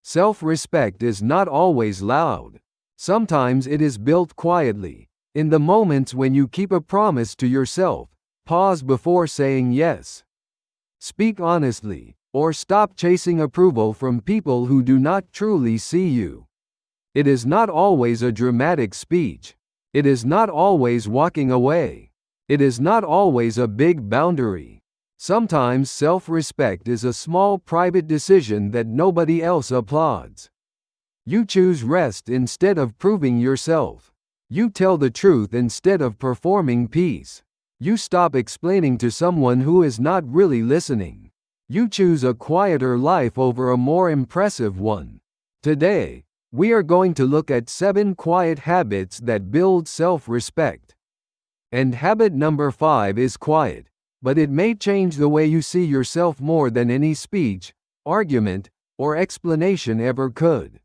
Self-respect is not always loud. Sometimes it is built quietly, in the moments when you keep a promise to yourself, pause before saying yes, speak honestly, or stop chasing approval from people who do not truly see you. It is not always a dramatic speech. It is not always walking away. It is not always a big boundary. Sometimes self-respect is a small private decision that nobody else applauds. You choose rest instead of proving yourself. You tell the truth instead of performing peace. You stop explaining to someone who is not really listening. You choose a quieter life over a more impressive one. Today, we are going to look at 7 quiet habits that build self-respect. And habit number 5 is quiet, but it may change the way you see yourself more than any speech, argument, or explanation ever could.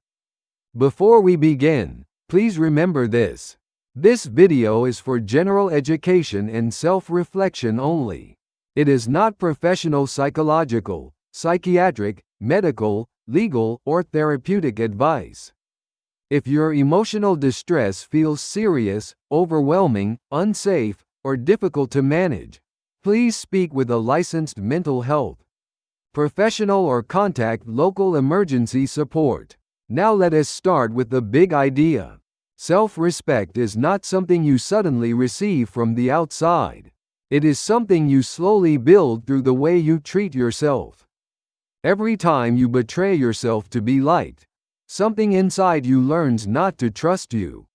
Before we begin, please remember this. This video is for general education and self-reflection only. It is not professional psychological, psychiatric, medical, legal, or therapeutic advice. If your emotional distress feels serious, overwhelming, unsafe, or difficult to manage, please speak with a licensed mental health professional or contact local emergency support. Now let us start with the big idea. Self-respect is not something you suddenly receive from the outside. It is something you slowly build through the way you treat yourself. Every time you betray yourself to be liked, something inside you learns not to trust you.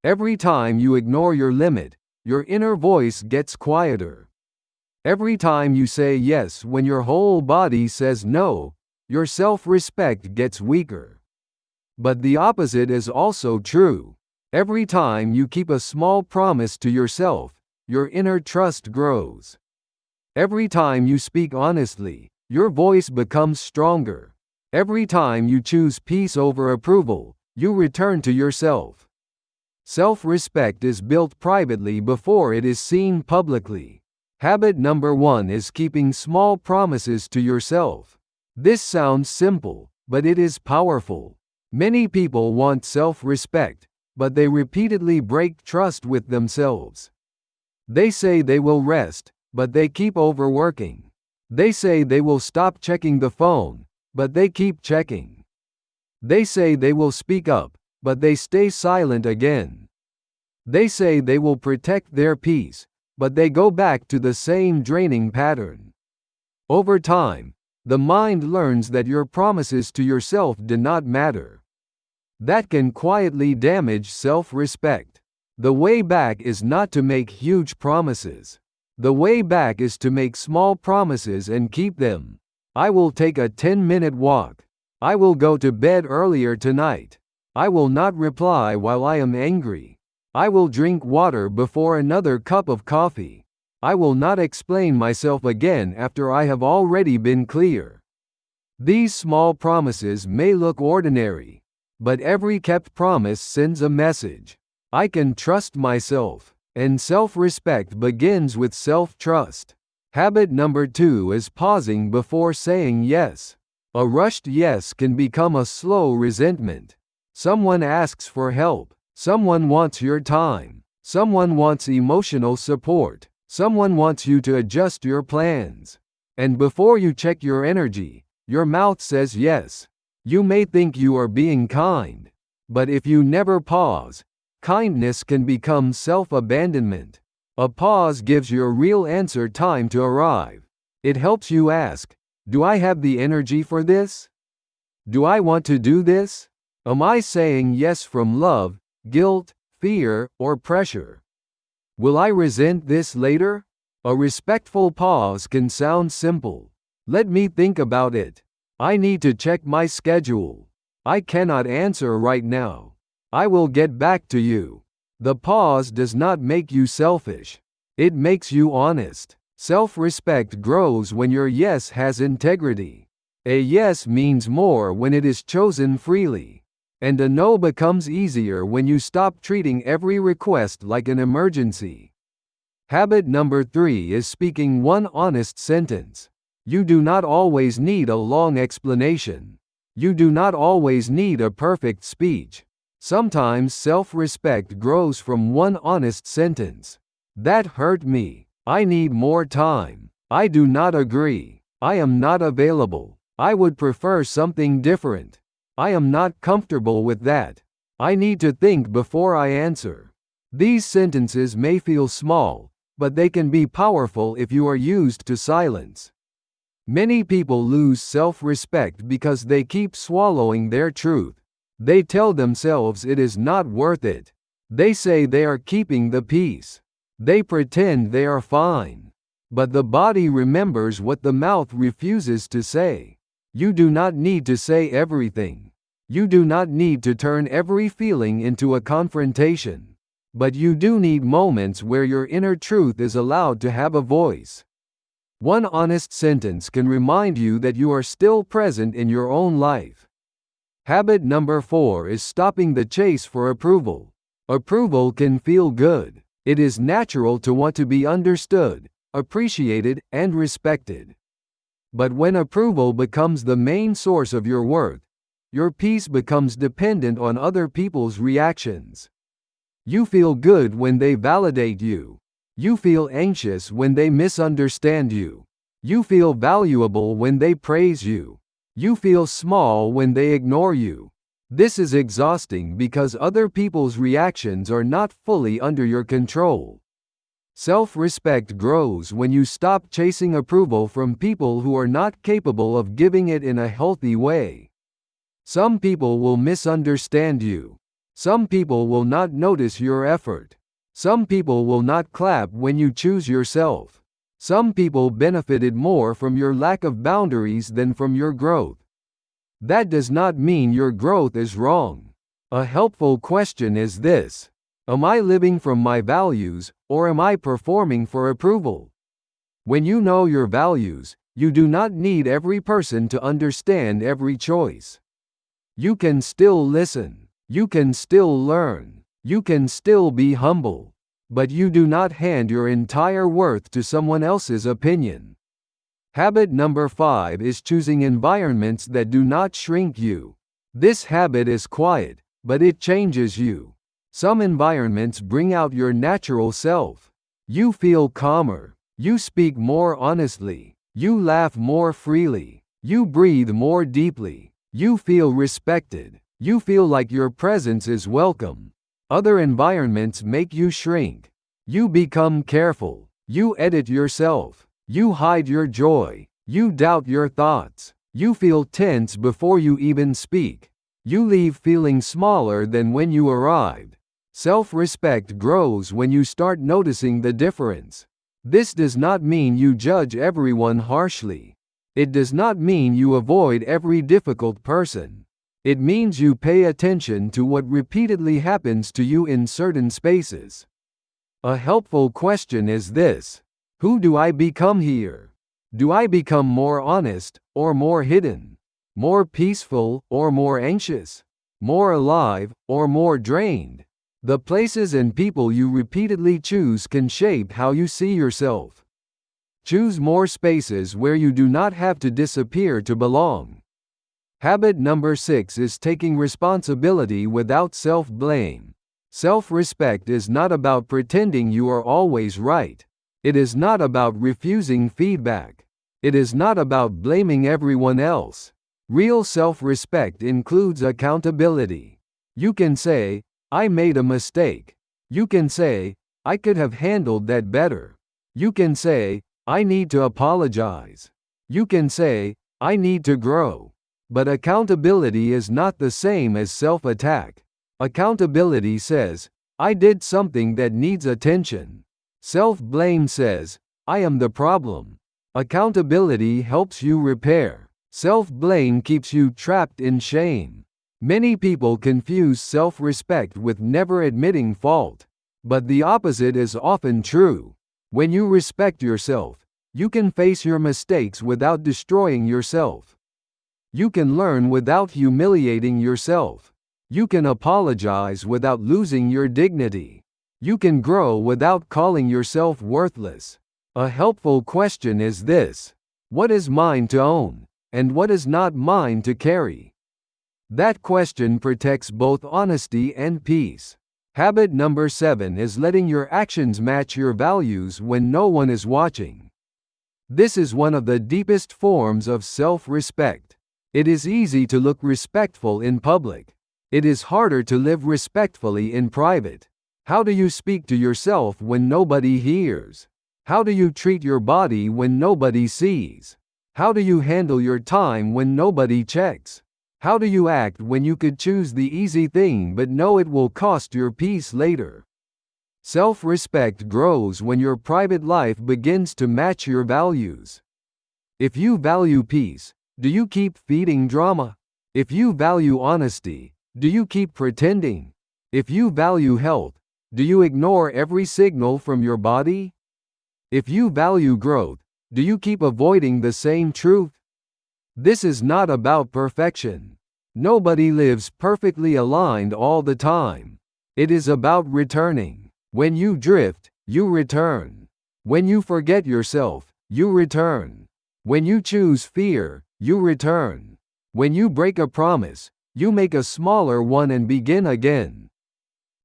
Every time you ignore your limit, your inner voice gets quieter. Every time you say yes when your whole body says no, your self-respect gets weaker. But the opposite is also true. Every time you keep a small promise to yourself, your inner trust grows. Every time you speak honestly, your voice becomes stronger. Every time you choose peace over approval, you return to yourself. Self-respect is built privately before it is seen publicly. Habit number 1 is keeping small promises to yourself. This sounds simple, but it is powerful. Many people want self-respect, but they repeatedly break trust with themselves. They say they will rest, but they keep overworking. They say they will stop checking the phone, but they keep checking. They say they will speak up, but they stay silent again. They say they will protect their peace, but they go back to the same draining pattern. Over time, the mind learns that your promises to yourself do not matter. That can quietly damage self-respect. The way back is not to make huge promises. The way back is to make small promises and keep them. I will take a 10-minute walk. I will go to bed earlier tonight. I will not reply while I am angry. I will drink water before another cup of coffee. I will not explain myself again after I have already been clear. These small promises may look ordinary, but every kept promise sends a message. I can trust myself, and self-respect begins with self-trust. Habit number 2 is pausing before saying yes. A rushed yes can become a slow resentment. Someone asks for help. Someone wants your time. Someone wants emotional support. Someone wants you to adjust your plans. And before you check your energy, your mouth says yes. You may think you are being kind, but if you never pause, kindness can become self-abandonment. A pause gives your real answer time to arrive. It helps you ask, do I have the energy for this? Do I want to do this? Am I saying yes from love, guilt, fear, or pressure? Will I resent this later? A respectful pause can sound simple. Let me think about it. I need to check my schedule. I cannot answer right now. I will get back to you. The pause does not make you selfish. It makes you honest. Self-respect grows when your yes has integrity. A yes means more when it is chosen freely. And a no becomes easier when you stop treating every request like an emergency. Habit number 3 is speaking one honest sentence. You do not always need a long explanation. You do not always need a perfect speech. Sometimes self-respect grows from one honest sentence. That hurt me. I need more time. I do not agree. I am not available. I would prefer something different. I am not comfortable with that. I need to think before I answer. These sentences may feel small, but they can be powerful if you are used to silence. Many people lose self-respect because they keep swallowing their truth. They tell themselves it is not worth it. They say they are keeping the peace. They pretend they are fine. But the body remembers what the mouth refuses to say. You do not need to say everything. You do not need to turn every feeling into a confrontation. But you do need moments where your inner truth is allowed to have a voice. One honest sentence can remind you that you are still present in your own life. Habit number 4 is stopping the chase for approval. Approval can feel good. It is natural to want to be understood, appreciated, and respected. But when approval becomes the main source of your worth, your peace becomes dependent on other people's reactions. You feel good when they validate you. You feel anxious when they misunderstand you. You feel valuable when they praise you. You feel small when they ignore you. This is exhausting because other people's reactions are not fully under your control. Self-respect grows when you stop chasing approval from people who are not capable of giving it in a healthy way. Some people will misunderstand you. Some people will not notice your effort. Some people will not clap when you choose yourself. Some people benefited more from your lack of boundaries than from your growth. That does not mean your growth is wrong. A helpful question is this: am I living from my values, or am I performing for approval? When you know your values, you do not need every person to understand every choice. You can still listen. You can still learn. You can still be humble. But you do not hand your entire worth to someone else's opinion. Habit number 5 is choosing environments that do not shrink you. This habit is quiet, but it changes you. Some environments bring out your natural self. You feel calmer. You speak more honestly. You laugh more freely. You breathe more deeply. You feel respected. You feel like your presence is welcome. Other environments make you shrink. You become careful. You edit yourself. You hide your joy. You doubt your thoughts. You feel tense before you even speak. You leave feeling smaller than when you arrived. Self-respect grows when you start noticing the difference. This does not mean you judge everyone harshly. It does not mean you avoid every difficult person. It means you pay attention to what repeatedly happens to you in certain spaces. A helpful question is this: who do I become here? Do I become more honest, or more hidden? More peaceful, or more anxious? More alive, or more drained? The places and people you repeatedly choose can shape how you see yourself. Choose more spaces where you do not have to disappear to belong. Habit number 6 is taking responsibility without self-blame. Self-respect is not about pretending you are always right. It is not about refusing feedback. It is not about blaming everyone else. Real self-respect includes accountability. You can say, "I made a mistake." You can say, "I could have handled that better." You can say, "I need to apologize." You can say, "I need to grow." But accountability is not the same as self-attack. Accountability says, "I did something that needs attention." Self-blame says, "I am the problem." Accountability helps you repair. Self-blame keeps you trapped in shame. Many people confuse self-respect with never admitting fault. But the opposite is often true. When you respect yourself, you can face your mistakes without destroying yourself. You can learn without humiliating yourself. You can apologize without losing your dignity. You can grow without calling yourself worthless. A helpful question is this: what is mine to own, and what is not mine to carry? That question protects both honesty and peace. Habit number 7 is letting your actions match your values when no one is watching. This is one of the deepest forms of self-respect. It is easy to look respectful in public. It is harder to live respectfully in private. How do you speak to yourself when nobody hears? How do you treat your body when nobody sees? How do you handle your time when nobody checks? How do you act when you could choose the easy thing but know it will cost your peace later? Self-respect grows when your private life begins to match your values. If you value peace, do you keep feeding drama? If you value honesty, do you keep pretending? If you value health, do you ignore every signal from your body? If you value growth, do you keep avoiding the same truth? This is not about perfection. Nobody lives perfectly aligned all the time. It is about returning. When you drift, you return. When you forget yourself, you return. When you choose fear, you return. When you break a promise, you make a smaller one and begin again.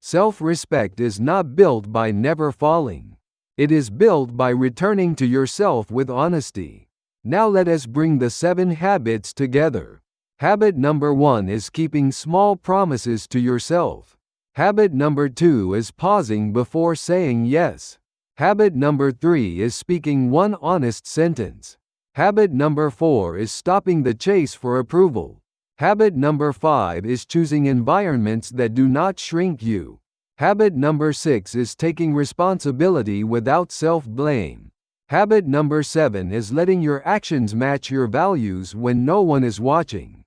Self-respect is not built by never falling. It is built by returning to yourself with honesty. Now let us bring the 7 habits together. Habit number 1 is keeping small promises to yourself. Habit number 2 is pausing before saying yes. Habit number 3 is speaking one honest sentence. Habit number 4 is stopping the chase for approval. Habit number 5 is choosing environments that do not shrink you. Habit number 6 is taking responsibility without self-blame. Habit number 7 is letting your actions match your values when no one is watching.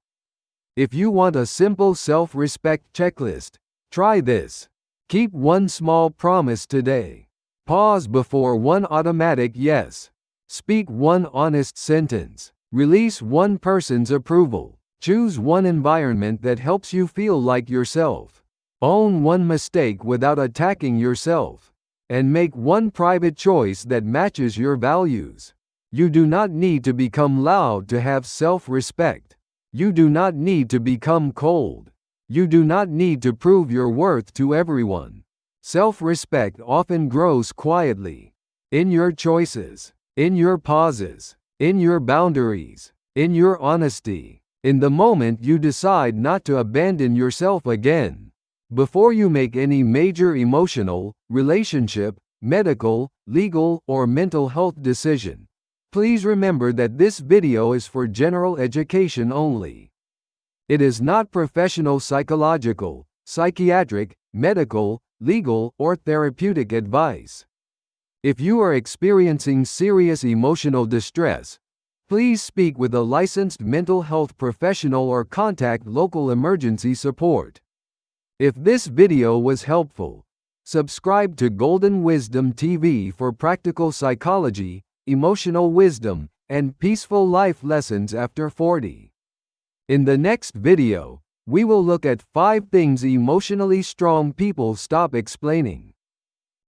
If you want a simple self-respect checklist, try this. Keep one small promise today. Pause before one automatic yes. Speak one honest sentence. Release one person's approval. Choose one environment that helps you feel like yourself. Own one mistake without attacking yourself. And make one private choice that matches your values. You do not need to become loud to have self-respect. You do not need to become cold. You do not need to prove your worth to everyone. Self-respect often grows quietly. In your choices, in your pauses, in your boundaries, in your honesty, in the moment you decide not to abandon yourself again. Before you make any major emotional, relationship, medical, legal, or mental health decision, please remember that this video is for general education only. It is not professional psychological, psychiatric, medical, legal, or therapeutic advice. If you are experiencing serious emotional distress, please speak with a licensed mental health professional or contact local emergency support. If this video was helpful, subscribe to Golden Wisdom TV for practical psychology, emotional wisdom, and peaceful life lessons after 40. In the next video, we will look at 5 things emotionally strong people stop explaining.